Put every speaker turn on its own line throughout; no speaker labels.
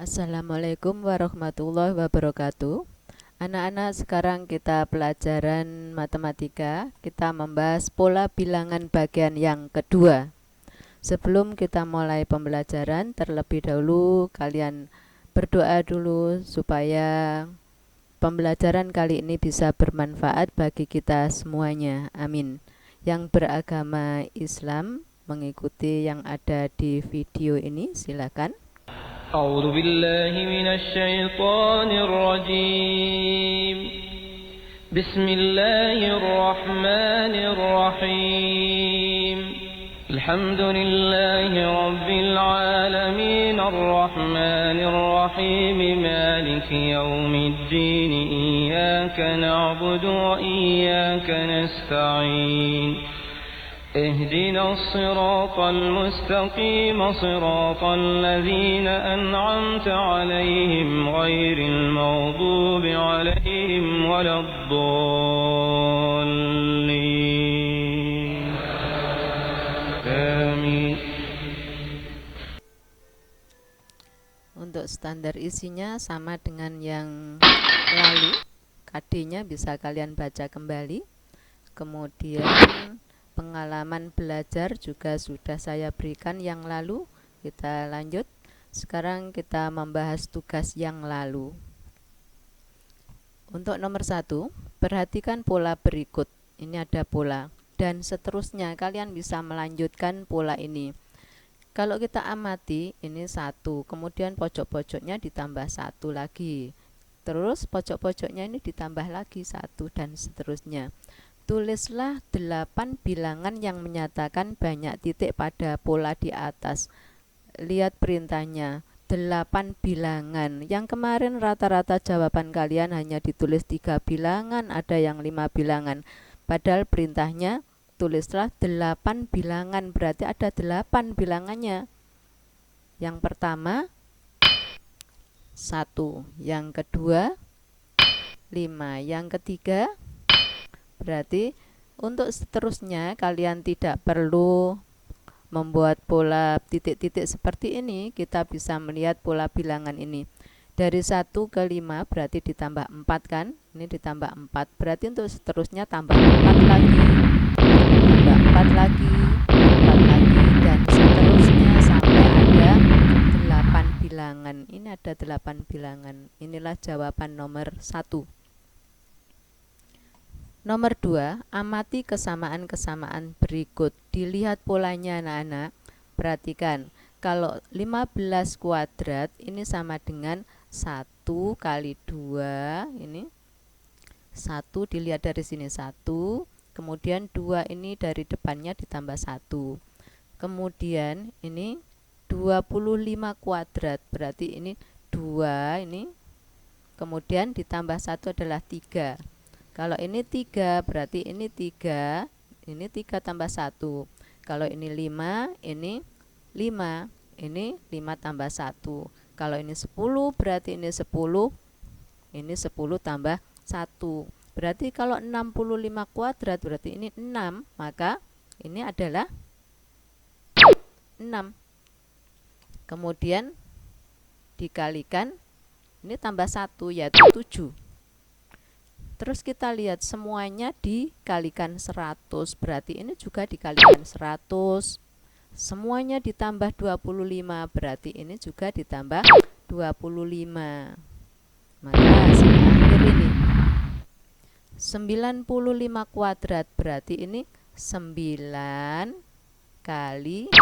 Assalamualaikum warahmatullahi wabarakatuh. Anak-anak, sekarang kita pelajaran matematika. Kita membahas pola bilangan bagian yang kedua. Sebelum kita mulai pembelajaran, terlebih dahulu kalian berdoa dulu supaya pembelajaran kali ini bisa bermanfaat bagi kita semuanya. Amin. Yang beragama Islam mengikuti yang ada di video ini, silakan.
أعوذ بالله من الشيطان الرجيم بسم الله الرحمن الرحيم الحمد لله رب العالمين الرحمن الرحيم مالك يوم الدين إياك نعبد وإياك نستعين اهدنا الصراط المستقيم صراط الذين أنعمت عليهم غير المغضوب عليهم ولا الضالين آمين.
Untuk standar isinya sama dengan yang lalu. KD-nya bisa kalian baca kembali. Kemudian pengalaman belajar juga sudah saya berikan yang lalu. Kita lanjut. Sekarang kita membahas tugas yang lalu. Untuk nomor 1, perhatikan pola berikut. Ini ada pola dan seterusnya. Kalian bisa melanjutkan pola ini. Kalau kita amati, ini 1, kemudian pojok-pojoknya ditambah 1 lagi. Terus pojok-pojoknya ini ditambah lagi 1 dan seterusnya. Tulislah 8 bilangan yang menyatakan banyak titik pada pola di atas. Lihat perintahnya, 8 bilangan. Yang kemarin rata-rata jawaban kalian hanya ditulis 3 bilangan, ada yang 5 bilangan. Padahal perintahnya tulislah 8 bilangan, berarti ada 8 bilangannya. Yang pertama 1, yang kedua 5, yang ketiga. Berarti untuk seterusnya kalian tidak perlu membuat pola titik-titik seperti ini. Kita bisa melihat pola bilangan ini. Dari 1 ke 5 berarti ditambah 4 kan? Ini ditambah 4. Berarti untuk seterusnya tambah 4 lagi. Tambah 4 lagi, 4 lagi, dan seterusnya sampai ada 8 bilangan. Ini ada 8 bilangan. Inilah jawaban nomor 1. Nomor 2, amati kesamaan-kesamaan berikut. Dilihat polanya anak-anak. Perhatikan, kalau 15 kuadrat ini sama dengan 1 kali 2. Ini 1 dilihat dari sini 1. Kemudian 2 ini dari depannya ditambah 1. Kemudian ini 25 kuadrat. Berarti ini 2 ini. Kemudian ditambah 1 adalah 3. Kalau ini 3 berarti ini 3. Ini 3 tambah 1. Kalau ini 5, ini 5. Ini 5 tambah 1. Kalau ini 10 berarti ini 10. Ini 10 tambah 1. Berarti kalau 65 kuadrat berarti ini 6. Maka ini adalah 6. Kemudian dikalikan, ini tambah 1 yaitu 7. Terus kita lihat semuanya dikalikan 100, berarti ini juga dikalikan 100. Semuanya ditambah 25, berarti ini juga ditambah 25. Maka hasil akhir ini 95 kuadrat, berarti ini 9 kali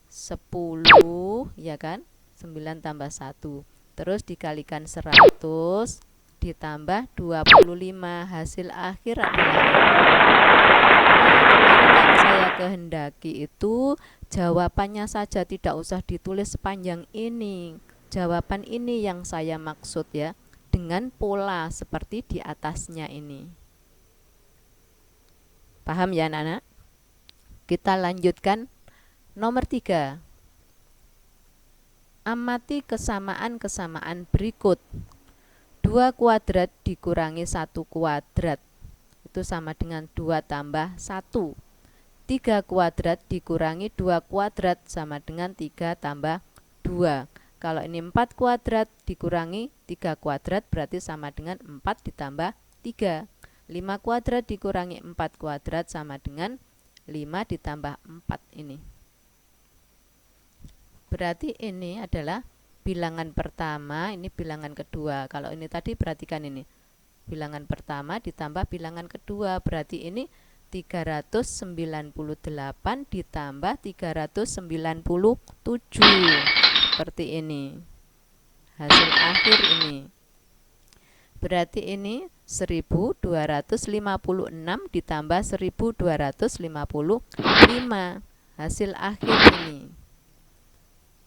10, ya kan? 9 tambah 1. Terus dikalikan 100 ditambah 25, hasil akhir adalah yang saya kehendaki itu jawabannya saja, tidak usah ditulis sepanjang ini. Jawaban ini yang saya maksud ya, dengan pola seperti di atasnya ini. Paham ya anak-anak? Kita lanjutkan nomor 3. Amati kesamaan-kesamaan berikut. 2 kuadrat dikurangi 1 kuadrat itu sama dengan 2 tambah 1. 3 kuadrat dikurangi 2 kuadrat sama dengan 3 tambah 2. Kalau ini 4 kuadrat dikurangi 3 kuadrat berarti sama dengan 4 ditambah 3. 5 kuadrat dikurangi 4 kuadrat sama dengan 5 ditambah 4 ini. Berarti ini adalah bilangan pertama, ini bilangan kedua. Kalau ini tadi perhatikan ini. Bilangan pertama ditambah bilangan kedua, berarti ini 398 ditambah 397. Seperti ini. Hasil akhir ini. Berarti ini 1256 ditambah 1255. Hasil akhir ini.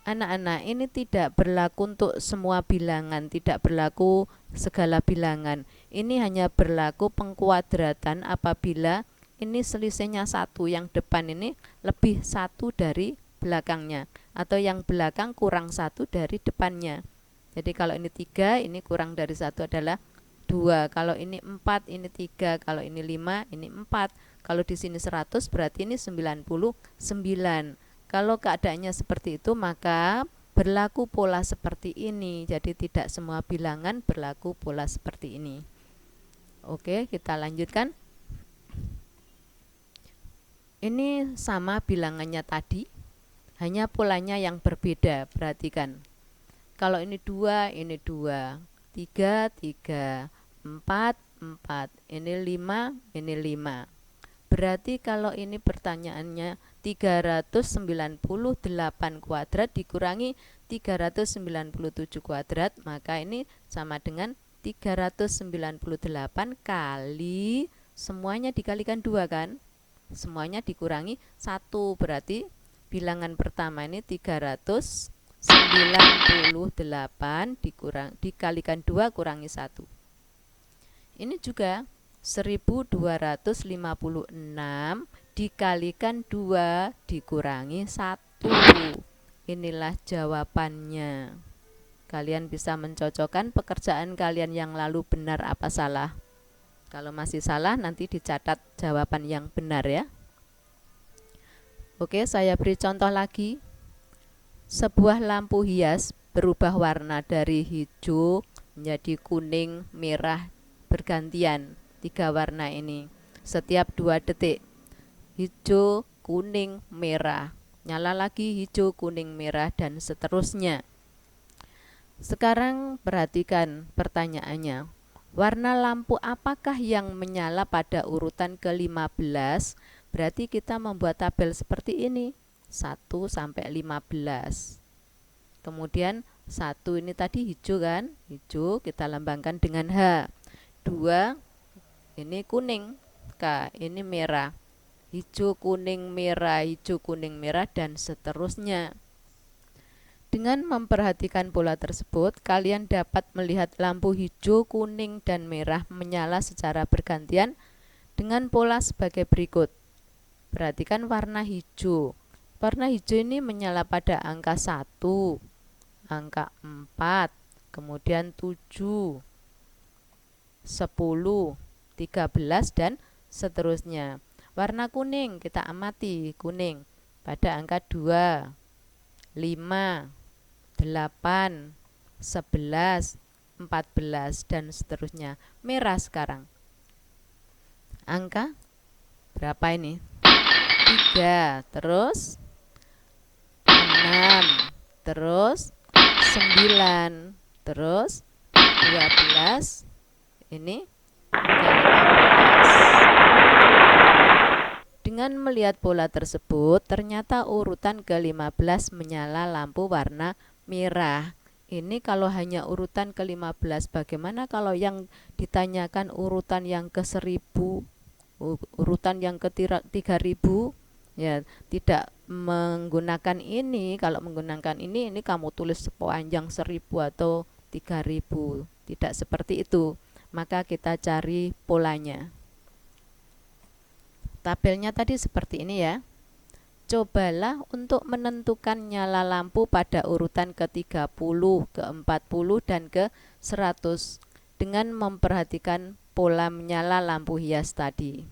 Anak-anak, ini tidak berlaku untuk semua bilangan, tidak berlaku segala bilangan. Ini hanya berlaku pengkuadratan apabila ini selisihnya 1, yang depan ini lebih 1 dari belakangnya, atau yang belakang kurang 1 dari depannya. Jadi kalau ini 3, ini kurang dari 1 adalah 2. Kalau ini 4, ini 3. Kalau ini 5, ini 4. Kalau di sini 100, berarti ini 99. Kalau keadaannya seperti itu, maka berlaku pola seperti ini. Jadi tidak semua bilangan berlaku pola seperti ini. Oke, kita lanjutkan. Ini sama bilangannya tadi, hanya polanya yang berbeda. Perhatikan. Kalau ini 2, ini 2. 3, 3. 4, 4. Ini 5, ini 5. Berarti kalau ini pertanyaannya 398 kuadrat dikurangi 397 kuadrat, maka ini sama dengan 398 kali, semuanya dikalikan 2 kan? Semuanya dikurangi 1, berarti bilangan pertama ini 398 dikalikan 2 kurangi 1. Ini juga 1256 dikalikan 2 dikurangi 1. Inilah jawabannya. Kalian bisa mencocokkan pekerjaan kalian yang lalu benar apa salah. Kalau masih salah nanti dicatat jawaban yang benar ya. Oke, saya beri contoh lagi. Sebuah lampu hias berubah warna dari hijau menjadi kuning, merah, bergantian. 3 warna ini setiap 2 detik. Hijau, kuning, merah. Nyala lagi hijau, kuning, merah, dan seterusnya. Sekarang perhatikan pertanyaannya. Warna lampu apakah yang menyala pada urutan ke-15? Berarti kita membuat tabel seperti ini. 1 sampai 15. Kemudian 1 ini tadi hijau kan? Hijau kita lambangkan dengan H. 2 ini kuning, K, ini merah, hijau, kuning, merah, hijau, kuning, merah, dan seterusnya. Dengan memperhatikan pola tersebut, kalian dapat melihat lampu hijau, kuning, dan merah menyala secara bergantian dengan pola sebagai berikut. Perhatikan warna hijau. Warna hijau ini menyala pada angka 1, angka 4, kemudian 7, 10, 13 dan seterusnya. Warna kuning kita amati, kuning pada angka 2, 5, 8, 11, 14 dan seterusnya. Merah sekarang. Angka berapa ini? 3, terus 6, terus 9, terus 12, ini 15. Dengan melihat pola tersebut, ternyata urutan ke-15 menyala lampu warna merah. Ini kalau hanya urutan ke-15, bagaimana kalau yang ditanyakan urutan yang ke-1000, urutan yang ke-3000? Ya, tidak menggunakan ini. Kalau menggunakan ini kamu tulis sepanjang 1000 atau 3000. Tidak seperti itu. Maka kita cari polanya. Tabelnya tadi seperti ini ya. Cobalah untuk menentukan nyala lampu pada urutan ke-30, ke-40, dan ke-100 dengan memperhatikan pola menyala lampu hias tadi.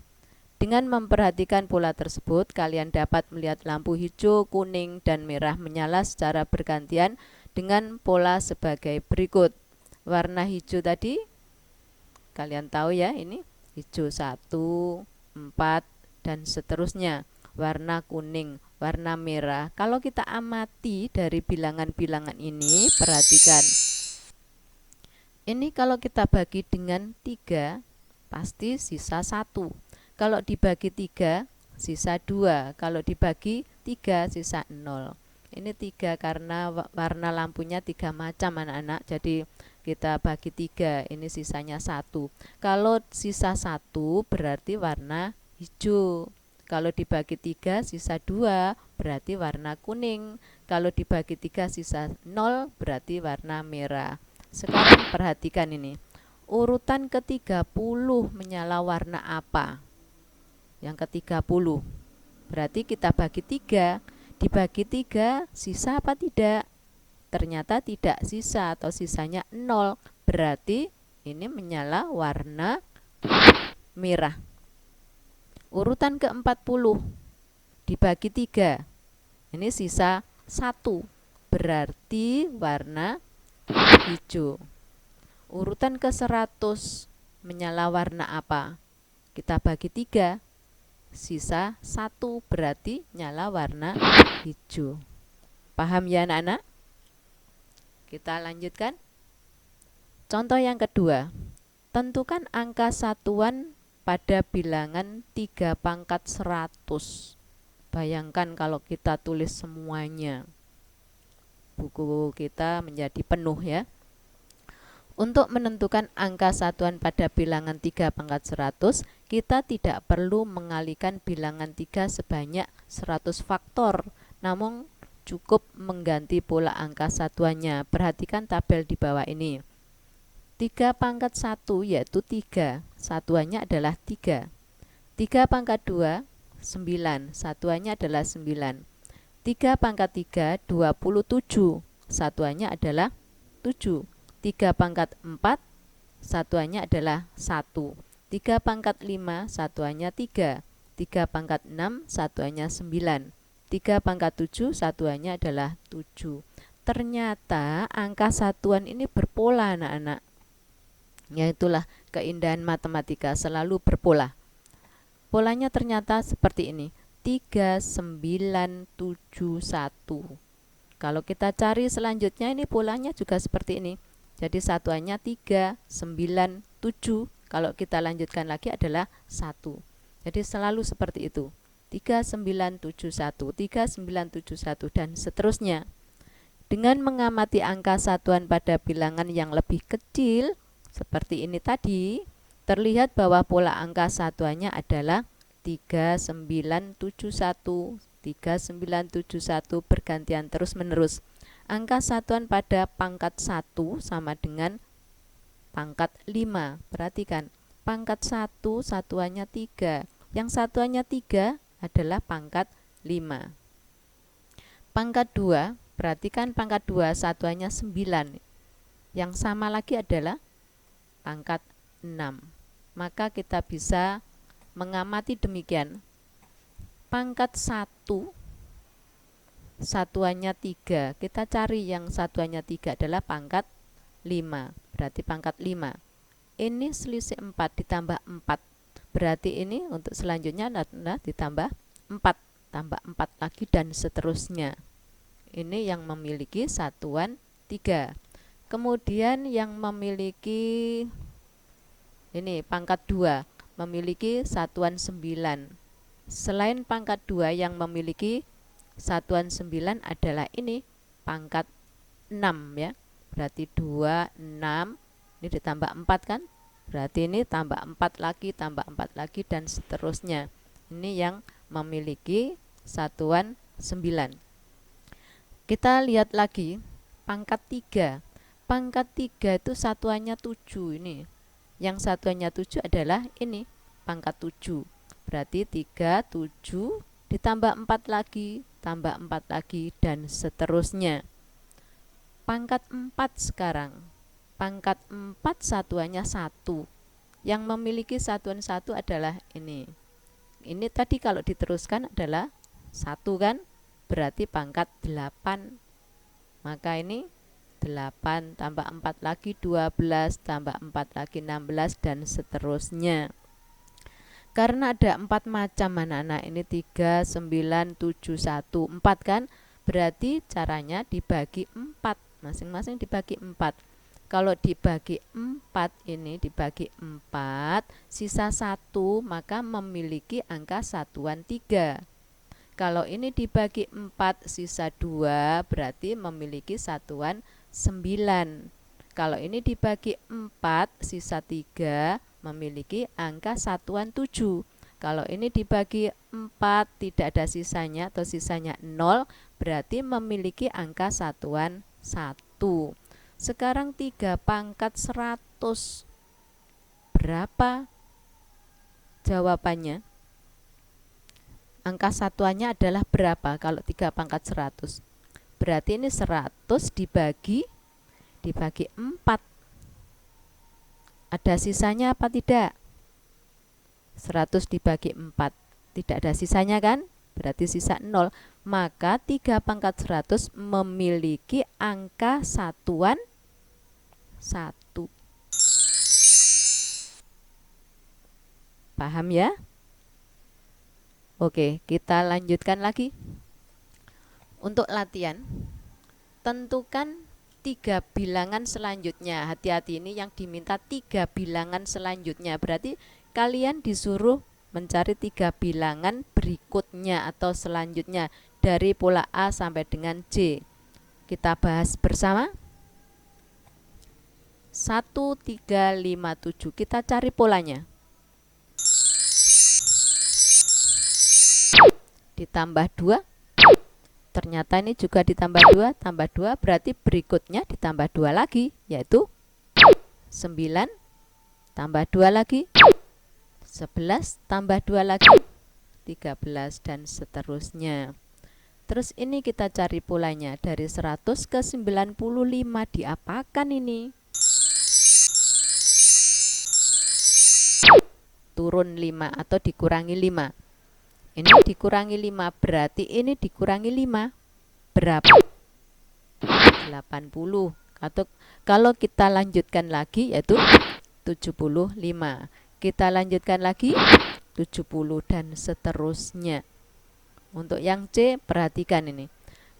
Dengan memperhatikan pola tersebut, kalian dapat melihat lampu hijau, kuning, dan merah menyala secara bergantian dengan pola sebagai berikut. Warna hijau tadi kalian tahu ya, ini hijau 1, 4 dan seterusnya. Warna kuning, warna merah. Kalau kita amati dari bilangan-bilangan ini, perhatikan. Ini kalau kita bagi dengan 3, pasti sisa 1. Kalau dibagi 3, sisa 2. Kalau dibagi 3, sisa 0. Ini 3 karena warna lampunya 3 macam anak-anak. Jadi kita bagi 3, ini sisanya 1. Kalau sisa 1 berarti warna hijau. Kalau dibagi 3, sisa 2 berarti warna kuning. Kalau dibagi 3, sisa 0 berarti warna merah. Sekarang perhatikan ini. Urutan ke-30 menyala warna apa? Yang ke-30. Berarti kita bagi 3. Dibagi 3, sisa apa tidak? Ternyata tidak sisa atau sisanya 0. Berarti ini menyala warna merah. Urutan ke-40 dibagi 3. Ini sisa 1. Berarti warna hijau. Urutan ke-100 menyala warna apa? Kita bagi 3. Sisa 1 berarti nyala warna hijau. Paham ya anak-anak? Kita lanjutkan. Contoh yang kedua. Tentukan angka satuan pada bilangan 3 pangkat 100. Bayangkan kalau kita tulis semuanya. Buku kita menjadi penuh ya. Untuk menentukan angka satuan pada bilangan 3 pangkat 100, kita tidak perlu mengalihkan bilangan 3 sebanyak 100 faktor, namun cukup mengganti pola angka satuannya. Perhatikan tabel di bawah ini. 3 pangkat 1 yaitu 3, satuannya adalah 3. 3 pangkat 2, 9, satuannya adalah 9. 3 pangkat 3, 27, satuannya adalah 7. 3 pangkat 4, satuannya adalah 1. 3 pangkat 5, satuannya 3. 3 pangkat 6, satuannya 9. 3 pangkat 7, satuannya adalah 7. Ternyata angka satuan ini berpola anak-anak. Ya, itulah keindahan matematika, selalu berpola. Polanya ternyata seperti ini. 3, 9, 7, 1. Kalau kita cari selanjutnya, ini polanya juga seperti ini. Jadi satuannya 3, 9, 7. Kalau kita lanjutkan lagi adalah 1. Jadi selalu seperti itu. 3, 9, 7, 1, 3, 9, 7, 1 dan seterusnya. Dengan mengamati angka satuan pada bilangan yang lebih kecil seperti ini tadi, terlihat bahwa pola angka satuannya adalah 3, 9, 7, 1, 3, 9, 7, 1 bergantian terus menerus. Angka satuan pada pangkat 1 sama dengan pangkat 5. Perhatikan, pangkat 1 satuannya 3. Yang satuannya 3 adalah pangkat 5. Pangkat 2, perhatikan pangkat 2 satuannya 9. Yang sama lagi adalah pangkat 6. Maka kita bisa mengamati demikian. Pangkat 1 satuannya 3. Kita cari yang satuannya 3 adalah pangkat 5. Berarti pangkat 5. Ini selisih 4 ditambah 4. Berarti ini untuk selanjutnya adalah ditambah 4. Tambah 4 lagi dan seterusnya. Ini yang memiliki satuan 3. Kemudian yang memiliki ini pangkat 2 memiliki satuan 9. Selain pangkat 2 yang memiliki satuan 9 adalah ini pangkat 6 ya. Berarti 2, 6, ini ditambah 4 kan? Berarti ini tambah 4 lagi, tambah 4 lagi dan seterusnya. Ini yang memiliki satuan 9. Kita lihat lagi pangkat 3. Pangkat 3 itu satuannya 7 ini. Yang satuannya 7 adalah ini pangkat 7. Berarti 3, 7 ditambah 4 lagi, tambah 4 lagi dan seterusnya. Pangkat 4 sekarang. Pangkat 4 satuannya 1. Yang memiliki satuan 1 adalah ini. Ini tadi kalau diteruskan adalah 1 kan? Berarti pangkat 8. Maka ini 8 tambah 4 lagi 12 tambah 4 lagi 16 dan seterusnya. Karena ada 4 macam anak-anak, ini 3, 9, 7, 1, 4 kan, berarti caranya dibagi 4, masing-masing dibagi 4. Kalau dibagi 4 ini dibagi 4, sisa 1 maka memiliki angka satuan 3. Kalau ini dibagi 4 sisa 2 berarti memiliki satuan 9. Kalau ini dibagi 4 sisa 3 memiliki angka satuan 7. Kalau ini dibagi 4 tidak ada sisanya atau sisanya 0 berarti memiliki angka satuan 1. Sekarang 3 pangkat 100 berapa? Jawabannya angka satuannya adalah berapa kalau 3 pangkat 100? Berarti ini 100 dibagi 4. Ada sisanya apa tidak? 100 dibagi 4 tidak ada sisanya kan? Berarti sisa 0. Maka 3 pangkat 100 memiliki angka satuan 1. Paham ya? Oke, kita lanjutkan lagi. Untuk latihan, tentukan 3 bilangan selanjutnya. Hati-hati, ini yang diminta 3 bilangan selanjutnya. Berarti kalian disuruh mencari 3 bilangan berikutnya atau selanjutnya dari pola A sampai dengan C. Kita bahas bersama. 1, 3, 5, 7. Kita cari polanya. Ditambah 2. Ternyata ini juga ditambah 2, tambah 2 berarti berikutnya ditambah 2 lagi, yaitu 9 tambah 2 lagi, 11 tambah 2 lagi, 13 dan seterusnya. Terus ini kita cari polanya, dari 100 ke 95 diapakan ini? Turun 5 atau dikurangi 5. Ini dikurangi 5 berarti ini dikurangi 5 berapa? 80. Atau kalau kita lanjutkan lagi yaitu 75. Kita lanjutkan lagi 70 dan seterusnya. Untuk yang C perhatikan ini.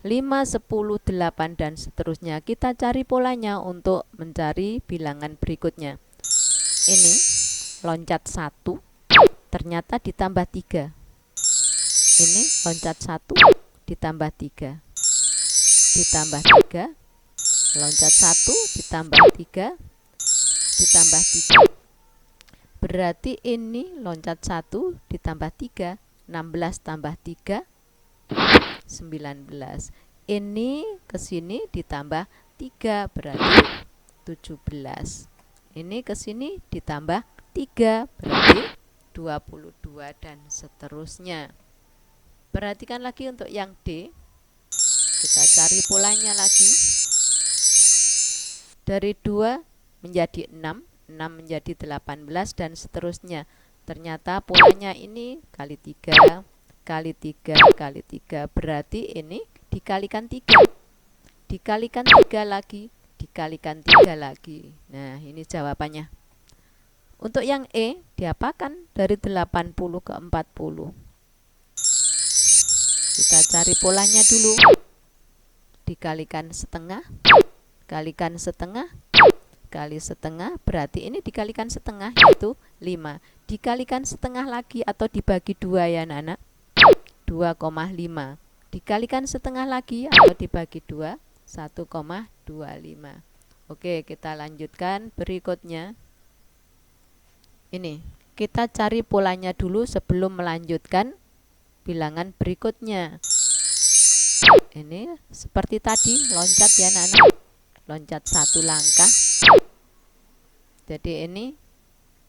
5, 10, 8 dan seterusnya. Kita cari polanya untuk mencari bilangan berikutnya. Ini loncat 1 ternyata ditambah 3. Ini loncat 1 ditambah 3 ditambah 3, loncat 1 ditambah 3 ditambah 3. Berarti ini loncat 1 ditambah 3, 16 tambah 3 19. Ini ke sini ditambah 3 berarti 17. Ini ke sini ditambah 3 berarti 22 dan seterusnya. Perhatikan lagi untuk yang D. Kita cari polanya lagi. Dari 2 menjadi 6, 6 menjadi 18 dan seterusnya. Ternyata polanya ini kali 3, kali 3, kali 3. Berarti ini dikalikan 3. Dikalikan 3 lagi, dikalikan 3 lagi. Nah, ini jawabannya. Untuk yang E, diapakan dari 80 ke 40? Kita cari polanya dulu. Dikalikan setengah, kalikan setengah, kali setengah, berarti ini dikalikan setengah yaitu 5. Dikalikan setengah lagi atau dibagi 2 ya anak-anak, 2,5. Dikalikan setengah lagi atau dibagi 2, 1,25. Oke, kita lanjutkan berikutnya. Ini, kita cari polanya dulu sebelum melanjutkan bilangan berikutnya. Ini seperti tadi, loncat ya anak-anak, loncat 1 langkah. Jadi ini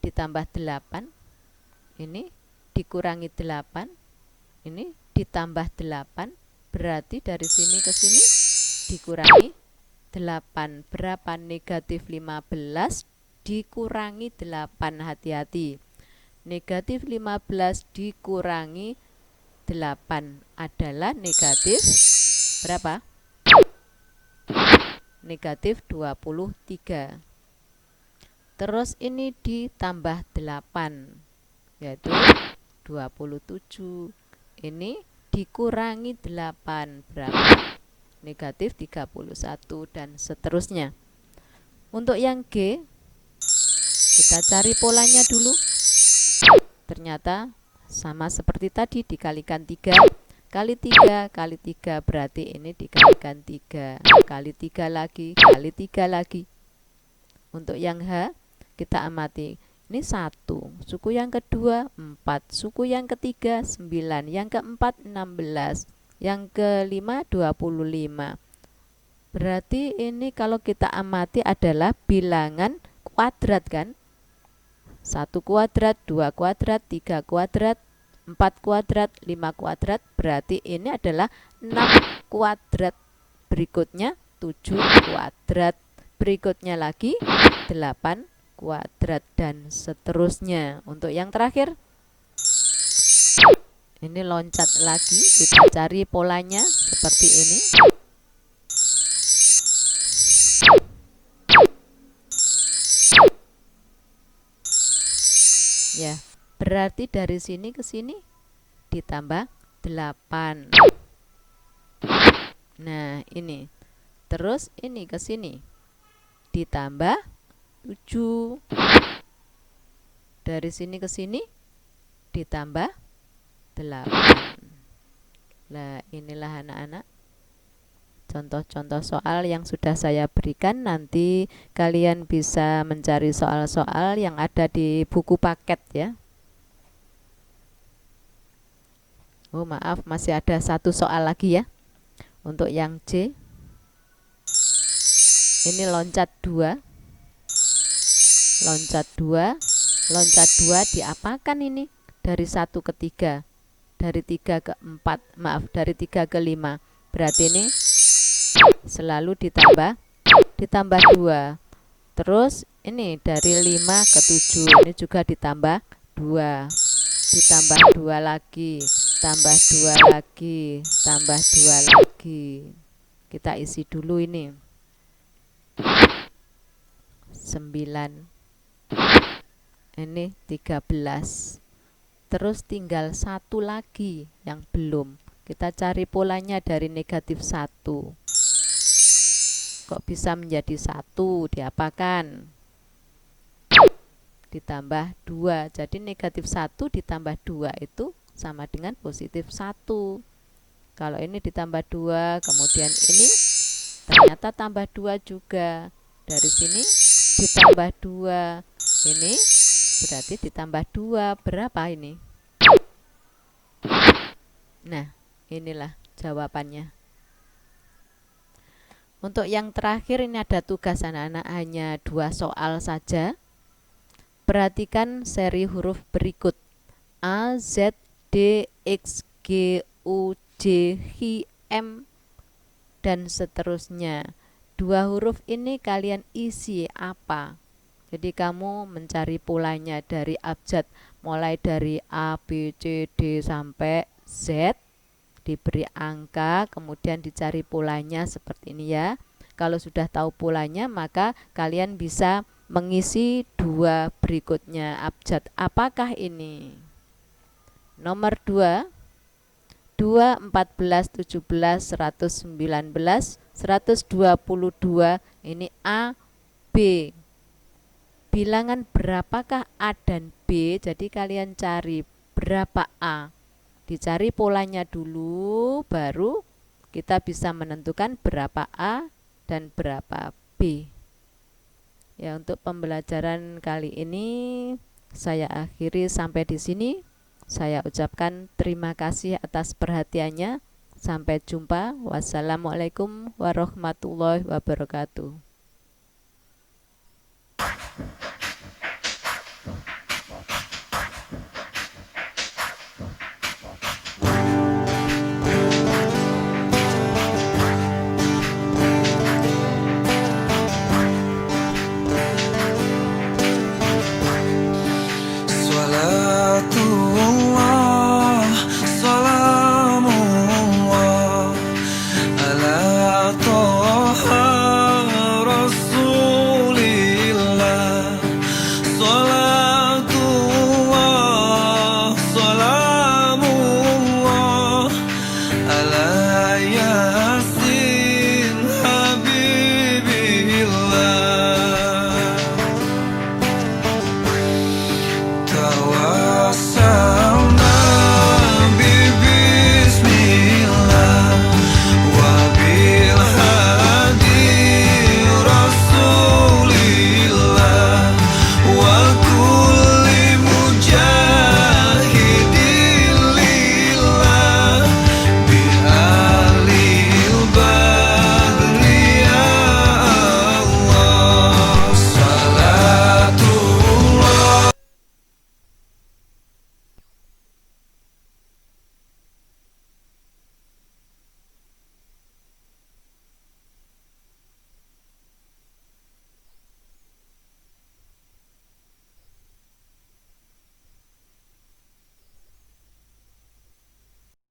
ditambah 8, ini dikurangi 8, ini ditambah 8, berarti dari sini ke sini dikurangi 8. Berapa? Negatif 15 dikurangi 8. Hati-hati, negatif 15 dikurangi 8 adalah negatif berapa? negatif 23. Terus ini ditambah 8, yaitu 27. Ini dikurangi 8, berapa? Negatif 31, dan seterusnya. Untuk yang G, kita cari polanya dulu. Ternyata sama seperti tadi, dikalikan 3 kali 3 kali 3, berarti ini dikalikan 3 kali 3 lagi kali 3 lagi. Untuk yang H, kita amati. Ini 1, suku yang kedua 4, suku yang ketiga 9, yang keempat 16, yang kelima 25. Berarti ini kalau kita amati adalah bilangan kuadrat kan? 1 kuadrat, 2 kuadrat, 3 kuadrat, 4 kuadrat, 5 kuadrat, berarti ini adalah 6 kuadrat. Berikutnya 7 kuadrat, berikutnya lagi 8 kuadrat, dan seterusnya. Untuk yang terakhir, ini loncat lagi, kita cari polanya seperti ini. Ya, berarti dari sini ke sini ditambah 8. Nah, ini. Terus ini ke sini ditambah 7. Dari sini ke sini ditambah 8. Nah, inilah anak-anak contoh-contoh soal yang sudah saya berikan. Nanti kalian bisa mencari soal-soal yang ada di buku paket ya. Oh maaf, masih ada satu soal lagi ya. Untuk yang C, ini loncat 2, loncat 2, loncat 2 diapakan ini? Dari 1 ke 3, dari 3 ke 4, maaf, dari 3 ke 5. Berarti ini selalu ditambah 2. Terus ini dari 5 ke 7, ini juga ditambah 2, ditambah 2 lagi, tambah 2 lagi, tambah 2 lagi. Kita isi dulu ini 9, ini 13. Terus tinggal 1 lagi yang belum. Kita cari polanya dari negatif 1. Kok bisa menjadi 1? Diapakan? Ditambah 2. Jadi negatif 1 ditambah 2 itu sama dengan positif 1. Kalau ini ditambah 2, kemudian ini ternyata tambah 2 juga. Dari sini ditambah 2. Ini berarti ditambah 2. Berapa ini? Nah, inilah jawabannya. Untuk yang terakhir ini ada tugas anak-anak, hanya 2 soal saja. Perhatikan seri huruf berikut: A, Z, D, X, G, U, J, H, M, dan seterusnya. 2 huruf ini kalian isi apa? Jadi kamu mencari polanya dari abjad, mulai dari A, B, C, D sampai Z, diberi angka, kemudian dicari polanya seperti ini ya. Kalau sudah tahu polanya, maka kalian bisa mengisi 2 berikutnya. Abjad apakah ini? Nomor 2, 2, 14, 17, 119, 122, ini A, B. Bilangan berapakah A dan B? Jadi kalian cari berapa A. Dicari polanya dulu, baru kita bisa menentukan berapa A dan berapa B. Ya, untuk pembelajaran kali ini saya akhiri sampai di sini. Saya ucapkan terima kasih atas perhatiannya. Sampai jumpa. Wassalamualaikum warahmatullahi wabarakatuh.